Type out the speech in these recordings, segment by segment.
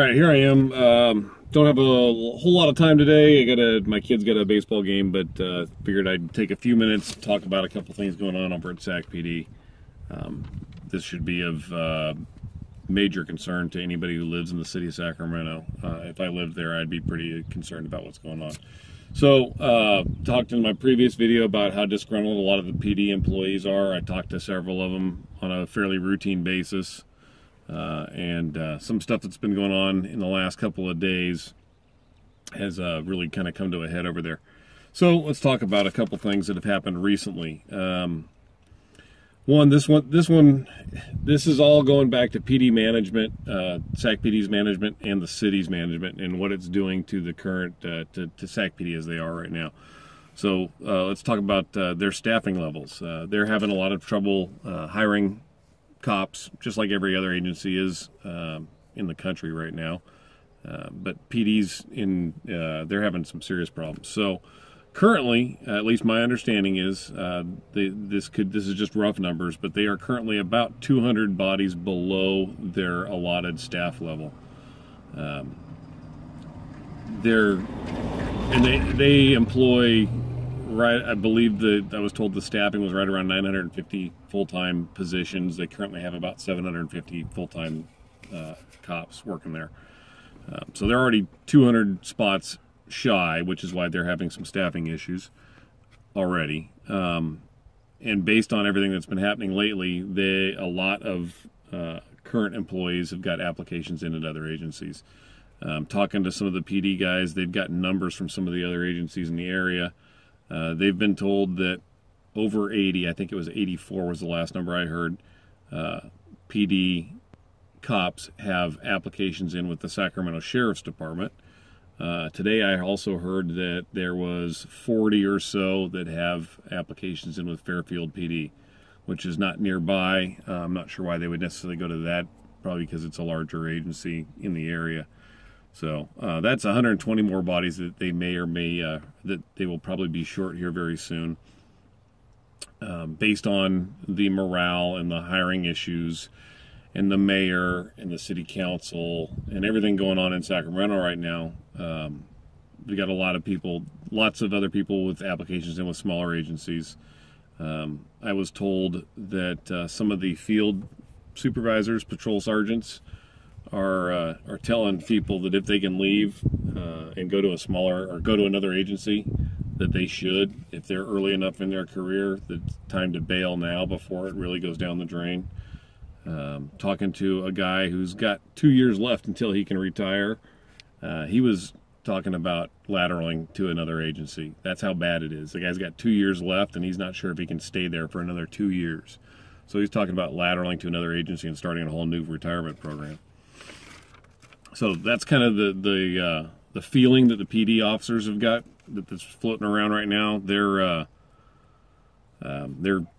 All right, here I am. Don't have a whole lot of time today. My kids got a baseball game, but figured I'd take a few minutes to talk about a couple things going on over at Sac PD. This should be of major concern to anybody who lives in the city of Sacramento. If I lived there, I'd be pretty concerned about what's going on. So, talked in my previous video about how disgruntled a lot of the PD employees are. I talked to several of them on a fairly routine basis. Some stuff that's been going on in the last couple of days has really kind of come to a head over there. So let's talk about a couple things that have happened recently. This is all going back to PD management, Sac PD's management, and the city's management, and what it's doing to the current to Sac PD as they are right now. So let's talk about their staffing levels. They're having a lot of trouble hiring cops, just like every other agency is in the country right now. But PD's they're having some serious problems. So currently, at least my understanding is, this is just rough numbers, but they are currently about 200 bodies below their allotted staff level. They employ, right, I believe I was told the staffing was right around 950 full-time positions. They currently have about 750 full-time cops working there. So they're already 200 spots shy, which is why they're having some staffing issues already. And based on everything that's been happening lately, a lot of current employees have got applications in at other agencies. Talking to some of the PD guys, they've gotten numbers from some of the other agencies in the area. They've been told that over 80, I think it was 84 was the last number I heard, PD cops have applications in with the Sacramento Sheriff's Department. Today I also heard that there was 40 or so that have applications in with Fairfield PD, which is not nearby. I'm not sure why they would necessarily go to that, probably because it's a larger agency in the area. So that's 120 more bodies that they may or may that they will probably be short here very soon, based on the morale and the hiring issues and the mayor and the city council and everything going on in Sacramento right now. We got a lot of people, lots of other people with applications in with smaller agencies. I was told that some of the field supervisors, patrol sergeants, are telling people that if they can leave and go to a smaller or go to another agency, that they should. If they're early enough in their career, that it's time to bail now before it really goes down the drain. Talking to a guy who's got 2 years left until he can retire. He was talking about lateraling to another agency. That's how bad it is. The guy's got 2 years left and he's not sure if he can stay there for another 2 years. So he's talking about lateraling to another agency and starting a whole new retirement program. So that's kind of the feeling that the PD officers have got that's floating around right now. They're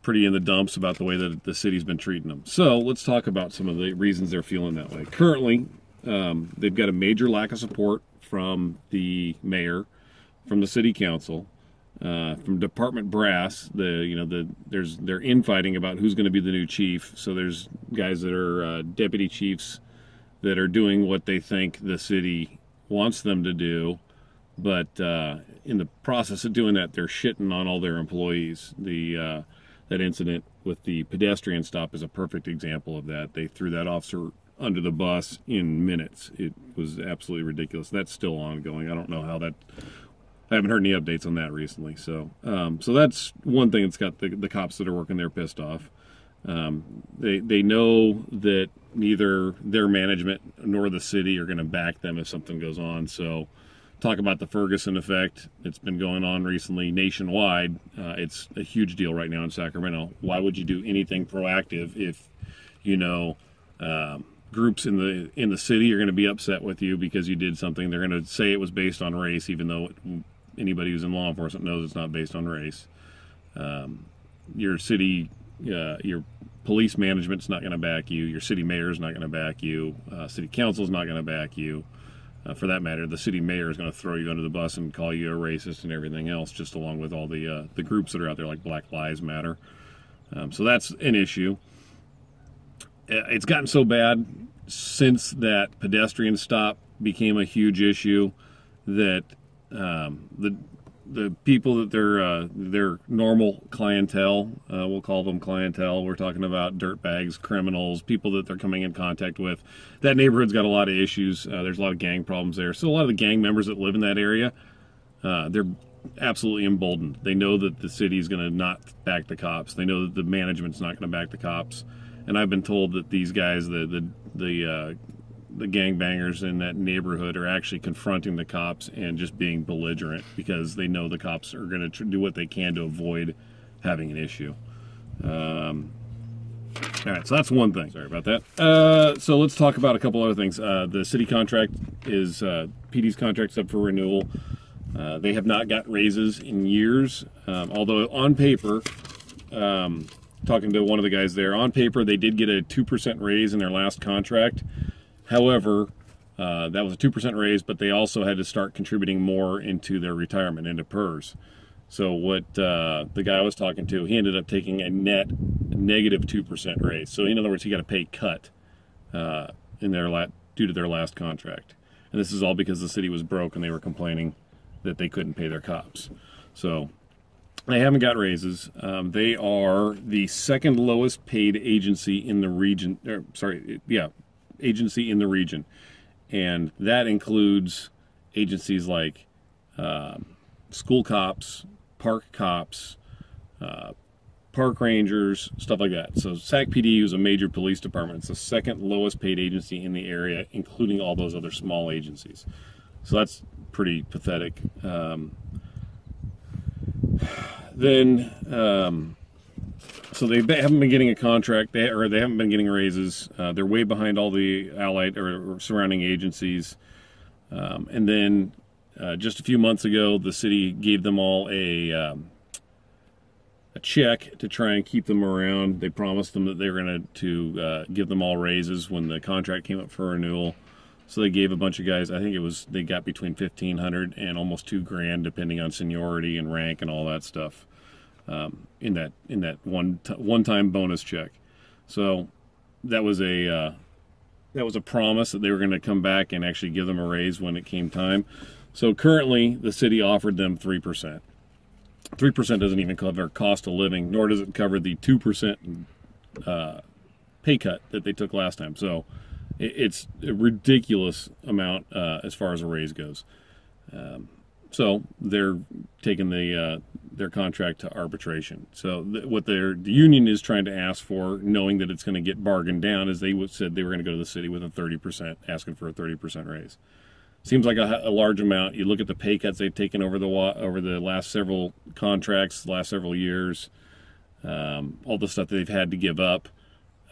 pretty in the dumps about the way that the city's been treating them. So let's talk about some of the reasons they're feeling that way. Currently, they've got a major lack of support from the mayor, from the city council, from department brass. They're infighting about who's going to be the new chief. So there's guys that are deputy chiefs that are doing what they think the city wants them to do, but in the process of doing that, they're shitting on all their employees. That incident with the pedestrian stop is a perfect example of that. They threw that officer under the bus in minutes. It was absolutely ridiculous. That's still ongoing. I don't know how that. I haven't heard any updates on that recently. So that's one thing that's got the cops that are working there pissed off. They know that neither their management nor the city are going to back them if something goes on. So talk about the Ferguson effect. It's been going on recently nationwide. It's a huge deal right now in Sacramento. Why would you do anything proactive if groups in the city are going to be upset with you because you did something? They're going to say it was based on race, even though anybody who's in law enforcement knows it's not based on race. Your city, your police management's not going to back you. Your city mayor's not going to back you. City council's not going to back you. For that matter, the city mayor is going to throw you under the bus and call you a racist and everything else, just along with all the groups that are out there like Black Lives Matter. So that's an issue. It's gotten so bad since that pedestrian stop became a huge issue, that the people that their normal clientele, we'll call them clientele, we're talking about dirtbags, criminals, people that they're coming in contact with. That neighborhood's got a lot of issues. There's a lot of gang problems there. So a lot of the gang members that live in that area, they're absolutely emboldened. They know that the city's going to not back the cops. They know that the management's not going to back the cops. And I've been told that these guys, the gangbangers in that neighborhood, are actually confronting the cops and just being belligerent because they know the cops are going to do what they can to avoid having an issue. All right, so that's one thing. Sorry about that. So let's talk about a couple other things. The city contract is, PD's contract's up for renewal. They have not got raises in years, although on paper, talking to one of the guys there, on paper they did get a 2% raise in their last contract. However, that was a 2% raise, but they also had to start contributing more into their retirement, into PERS. So what the guy I was talking to, he ended up taking a net negative 2% raise. So in other words, he got a pay cut in their due to their last contract. And this is all because the city was broke and they were complaining that they couldn't pay their cops. So they haven't got raises. They are the second lowest paid agency in the region. Agency in the region, and that includes agencies like school cops, park cops, park rangers, stuff like that. So Sac PD is a major police department. It's the second lowest paid agency in the area, including all those other small agencies. So that's pretty pathetic. So they haven't been getting a contract, they haven't been getting raises. They're way behind all the allied or surrounding agencies. And then just a few months ago, the city gave them all a check to try and keep them around. They promised them that they were going to give them all raises when the contract came up for renewal. So they gave a bunch of guys, I think they got between $1,500 and almost $2,000, depending on seniority and rank and all that stuff, in that one-time bonus check. So that was a promise that they were going to come back and actually give them a raise when it came time. So currently, the city offered them 3%. 3% doesn't even cover cost of living, nor does it cover the 2% pay cut that they took last time. So it's a ridiculous amount as far as a raise goes. So they're taking their contract to arbitration. So what the union is trying to ask for, knowing that it's going to get bargained down, is they said they were going to go to the city with a 30%, asking for a 30% raise. Seems like a large amount. You look at the pay cuts they've taken over the last several contracts, last several years, all the stuff they've had to give up.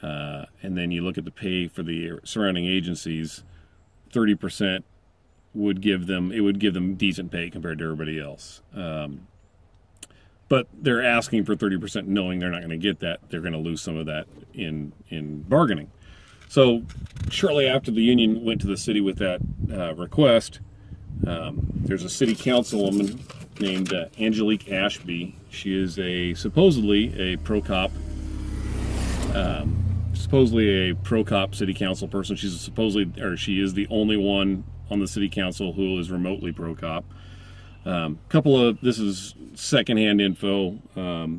And then you look at the pay for the surrounding agencies, 30% would give them decent pay compared to everybody else. But they're asking for 30%, knowing they're not going to get that. They're going to lose some of that in bargaining. So shortly after the union went to the city with that request, there's a city councilwoman named Angelique Ashby. She is supposedly a pro-cop city council person. She is the only one on the city council who is remotely pro-cop. This is secondhand info.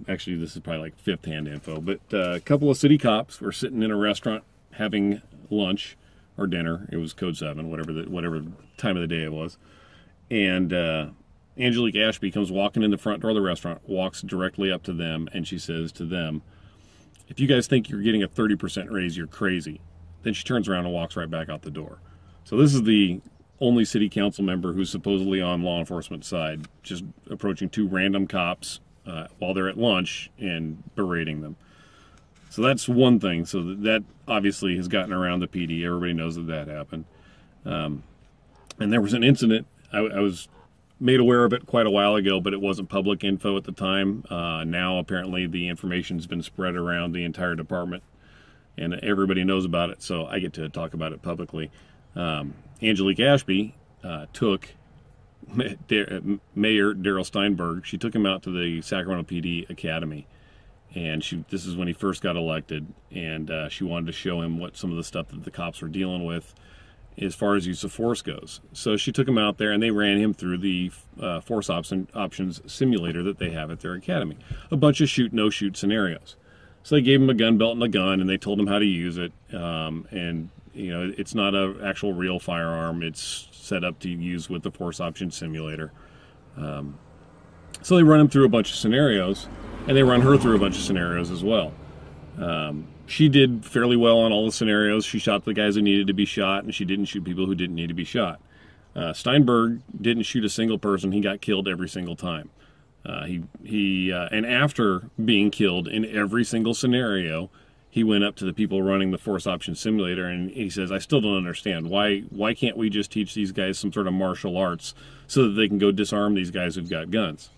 Actually, this is probably like fifth-hand info. But a couple of city cops were sitting in a restaurant having lunch or dinner. It was code 7, whatever time of the day it was. And Angelique Ashby comes walking in the front door of the restaurant, walks directly up to them, and she says to them, "If you guys think you're getting a 30% raise, you're crazy." Then she turns around and walks right back out the door. So this is the only city council member who's supposedly on law enforcement side, just approaching two random cops while they're at lunch and berating them. So that's one thing. So that obviously has gotten around the PD. Everybody knows that happened. And there was an incident. I was made aware of it quite a while ago, but it wasn't public info at the time. Now apparently the information's been spread around the entire department and everybody knows about it, so I get to talk about it publicly. Angelique Ashby took Mayor Darrell Steinberg. She took him out to the Sacramento PD Academy, and this is when he first got elected, and she wanted to show him what some of the stuff that the cops were dealing with as far as use of force goes. So she took him out there, and they ran him through the force options simulator that they have at their academy. A bunch of shoot, no shoot scenarios. So they gave him a gun belt and a gun, and they told him how to use it. And you know, it's not an actual real firearm. It's set up to use with the force option simulator. So they run him through a bunch of scenarios, and they run her through a bunch of scenarios as well. She did fairly well on all the scenarios. She shot the guys who needed to be shot, and she didn't shoot people who didn't need to be shot. Steinberg didn't shoot a single person. He got killed every single time. And after being killed in every single scenario, he went up to the people running the force option simulator, and he says, I still don't understand. Why can't we just teach these guys some sort of martial arts so that they can go disarm these guys who've got guns?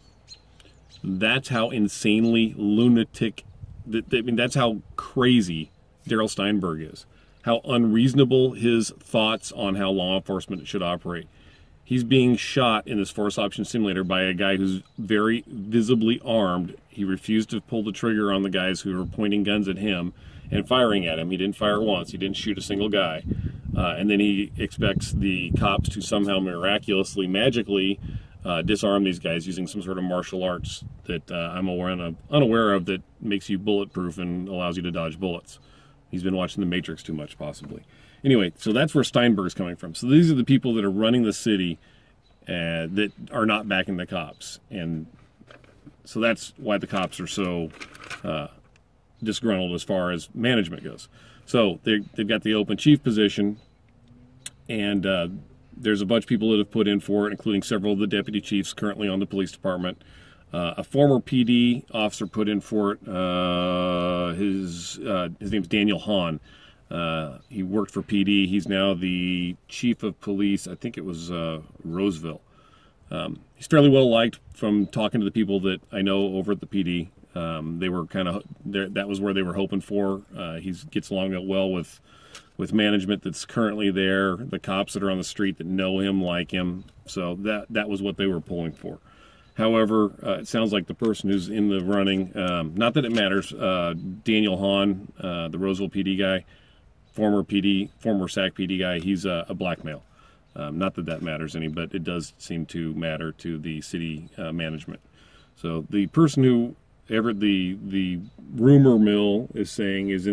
That's how insanely lunatic, that's how crazy Darrell Steinberg is. How unreasonable his thoughts on how law enforcement should operate. He's being shot in this force option simulator by a guy who's very visibly armed. He refused to pull the trigger on the guys who were pointing guns at him and firing at him. He didn't fire once. He didn't shoot a single guy. And then he expects the cops to somehow miraculously, magically disarm these guys using some sort of martial arts that I'm unaware of that makes you bulletproof and allows you to dodge bullets. He's been watching The Matrix too much, possibly. Anyway, so that's where Steinberg's coming from. So these are the people that are running the city that are not backing the cops. And so that's why the cops are so disgruntled as far as management goes. So they've got the open chief position, and there's a bunch of people that have put in for it, including several of the deputy chiefs currently on the police department. A former PD officer put in for it. His name's Daniel Hahn. He worked for PD. He's now the chief of police. I think it was Roseville. He's fairly well liked from talking to the people that I know over at the PD. They were kind of that was where they were hoping for. He gets along well with management that's currently there, the cops that are on the street that know him, like him. So that was what they were pulling for. However, it sounds like the person who's in the running, not that it matters, Daniel Hahn, the Roseville PD guy, former SAC PD guy, he's a black male. Not that matters any, but it does seem to matter to the city management. So the person who the rumor mill is saying is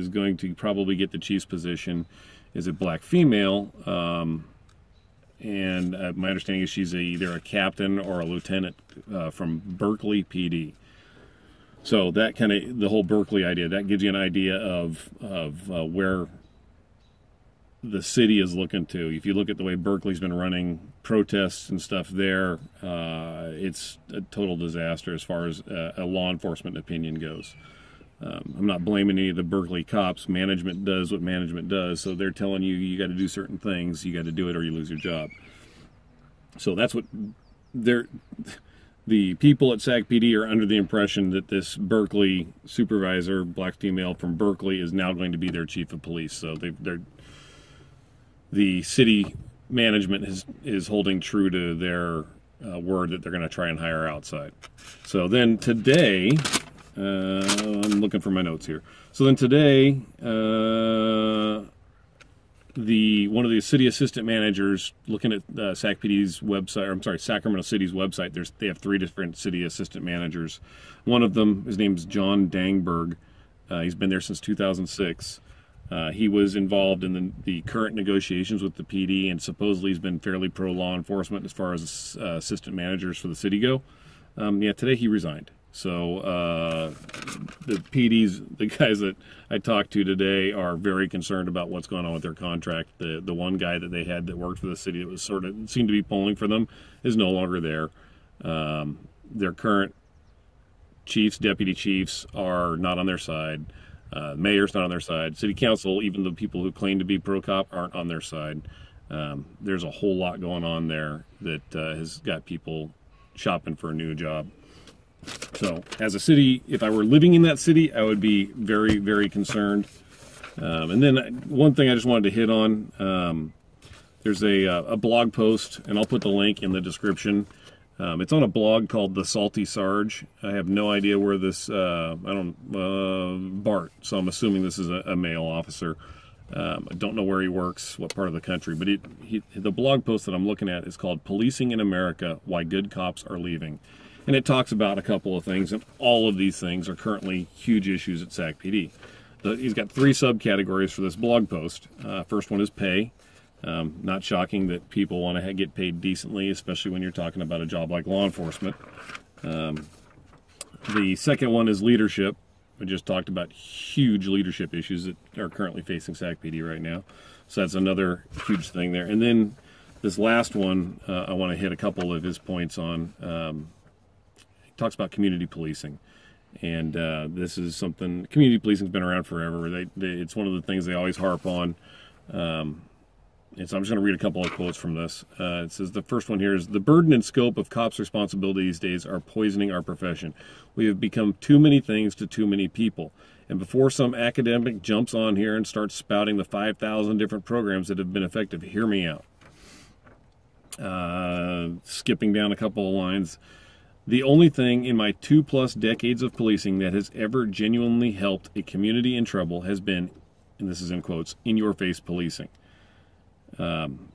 going to probably get the chief's position is a black female. And my understanding is she's either a captain or a lieutenant from Berkeley PD. So that kind of, the whole Berkeley idea, that gives you an idea of where the city is looking to. If you look at the way Berkeley's been running protests and stuff there, it's a total disaster as far as a law enforcement opinion goes. I'm not blaming any of the Berkeley cops. Management does what management does, so they're telling you got to do certain things, you got to do it or you lose your job. So that's what the people at SAC PD are under the impression that this Berkeley supervisor, black female from Berkeley, is now going to be their chief of police. So the city management is holding true to their word that they're going to try and hire outside. So then today, I'm looking for my notes here. So then today, one of the city assistant managers, looking at SAC PD's website, or I'm sorry, Sacramento City's website, they have 3 different city assistant managers. One of them, his name's John Dangberg. He's been there since 2006. He was involved in the current negotiations with the PD, and supposedly he's been fairly pro-law enforcement as far as assistant managers for the city go. Today he resigned. So the PDs, the guys that I talked to today, are very concerned about what's going on with their contract. The one guy that they had that worked for the city that was sort of seemed to be polling for them is no longer there. Their current chiefs, deputy chiefs, are not on their side. Mayor's not on their side. City council, even the people who claim to be pro-cop, aren't on their side. There's a whole lot going on there that has got people shopping for a new job. So as a city, if I were living in that city, I would be very, very concerned. And then one thing I just wanted to hit on, there's a blog post, and I'll put the link in the description. It's on a blog called The Salty Sarge. I have no idea where this, Bart, so I'm assuming this is a male officer. I don't know where he works, what part of the country, but the blog post that I'm looking at is called Policing in America, Why Good Cops Are Leaving. And it talks about a couple of things, and all of these things are currently huge issues at SacPD. He's got 3 subcategories for this blog post. First one is pay. Not shocking that people want to get paid decently, especially when you're talking about a job like law enforcement. The second one is leadership. We just talked about huge leadership issues that are currently facing SacPD right now. So that's another huge thing there. And then this last one, I want to hit a couple of his points on. He talks about community policing. And this is something, community policing's been around forever. It's one of the things they always harp on. And so I'm just going to read a couple of quotes from this. It says, the first one here is, the burden and scope of cops' responsibility these days are poisoning our profession. We have become too many things to too many people. And before some academic jumps on here and starts spouting the 5,000 different programs that have been effective, hear me out. Skipping down a couple of lines. The only thing in my 2+ decades of policing that has ever genuinely helped a community in trouble has been, and this is in quotes, in-your-face policing.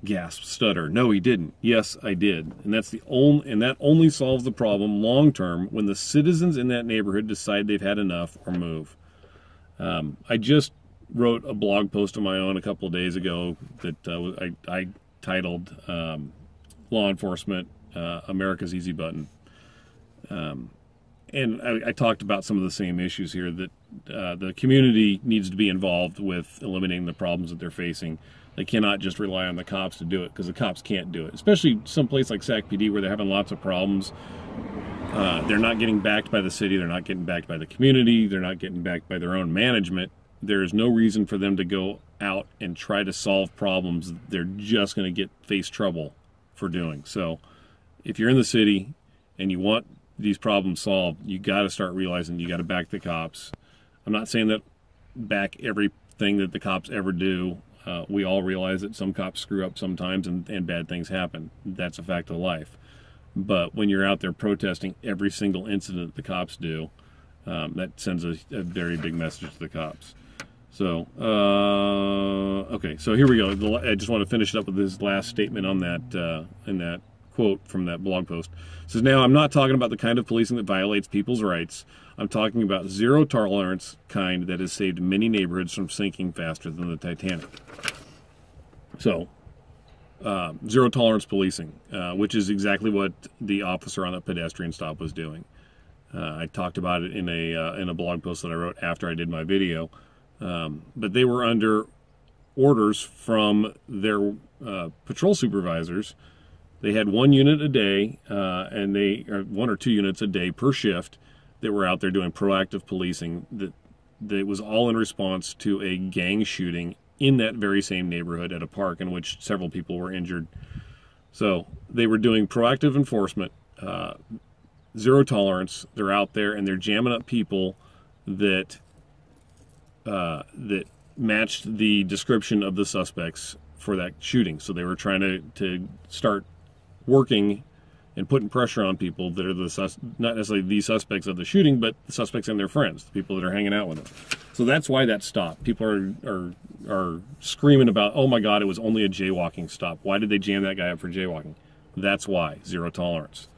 Gasp, stutter. No, he didn't. Yes, I did. And that only solves the problem long term when the citizens in that neighborhood decide they've had enough or move. I just wrote a blog post of my own a couple of days ago that I titled Law Enforcement, America's Easy Button. And I talked about some of the same issues here, that the community needs to be involved with eliminating the problems that they're facing. They cannot just rely on the cops to do it, because the cops can't do it, especially someplace like SacPD where they're having lots of problems. They're not getting backed by the city. They're not getting backed by the community. They're not getting backed by their own management. There is no reason for them to go out and try to solve problems they're just going to face trouble for doing. So if you're in the city and you want these problems solved, you got to start realizing you got to back the cops. I'm not saying that back everything that the cops ever do. We all realize that some cops screw up sometimes and bad things happen. That's a fact of life. But when you're out there protesting every single incident the cops do, that sends a very big message to the cops. So, okay, so here we go. I just want to finish it up with this last statement on that, in that quote from that blog post. It says, now, I'm not talking about the kind of policing that violates people's rights. I'm talking about zero tolerance kind that has saved many neighborhoods from sinking faster than the Titanic. So, zero tolerance policing, which is exactly what the officer on the pedestrian stop was doing. I talked about it in a blog post that I wrote after I did my video. But they were under orders from their patrol supervisors. They had 1 unit a day, and or 1 or 2 units a day per shift that were out there doing proactive policing. That was all in response to a gang shooting in that very same neighborhood at a park in which several people were injured. So they were doing proactive enforcement, zero tolerance. They're out there and they're jamming up people that matched the description of the suspects for that shooting. So they were trying to start working and putting pressure on people that are not necessarily the suspects of the shooting, but the suspects and their friends, the people that are hanging out with them. So that's why that stopped. People are screaming about, oh my God, it was only a jaywalking stop. Why did they jam that guy up for jaywalking? That's why, zero tolerance.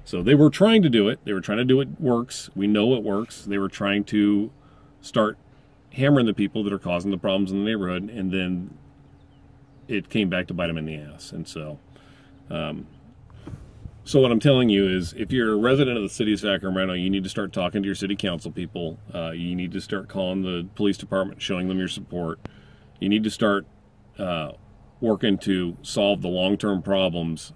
So they were trying to do it. They were trying to do what works. We know it works. They were trying to start hammering the people that are causing the problems in the neighborhood, and then it came back to bite them in the ass. And so what I'm telling you is, if you're a resident of the city of Sacramento, you need to start talking to your city council people. You need to start calling the police department, showing them your support. You need to start working to solve the long-term problems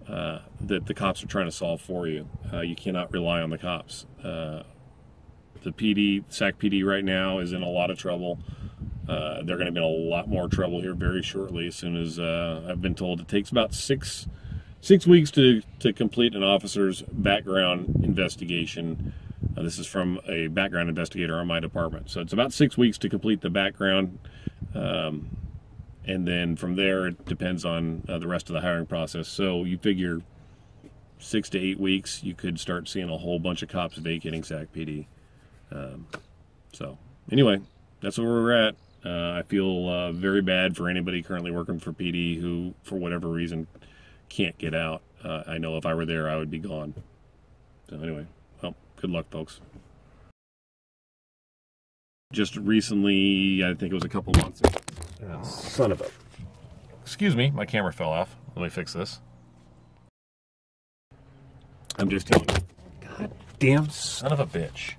that the cops are trying to solve for you. You cannot rely on the cops. The PD, Sac PD right now is in a lot of trouble. They're going to be in a lot more trouble here very shortly, as soon as I've been told it takes about six weeks to complete an officer's background investigation. This is from a background investigator on my department. So it's about 6 weeks to complete the background. And then from there, it depends on the rest of the hiring process. So you figure 6 to 8 weeks, you could start seeing a whole bunch of cops vacating Sac PD. So anyway, that's where we're at. I feel very bad for anybody currently working for PD who, for whatever reason, can't get out. I know if I were there, I would be gone. So anyway, well, good luck, folks. Just recently, I think it was a couple months ago. Son of a... Excuse me, my camera fell off. Let me fix this. I'm just telling you. God damn son of a bitch.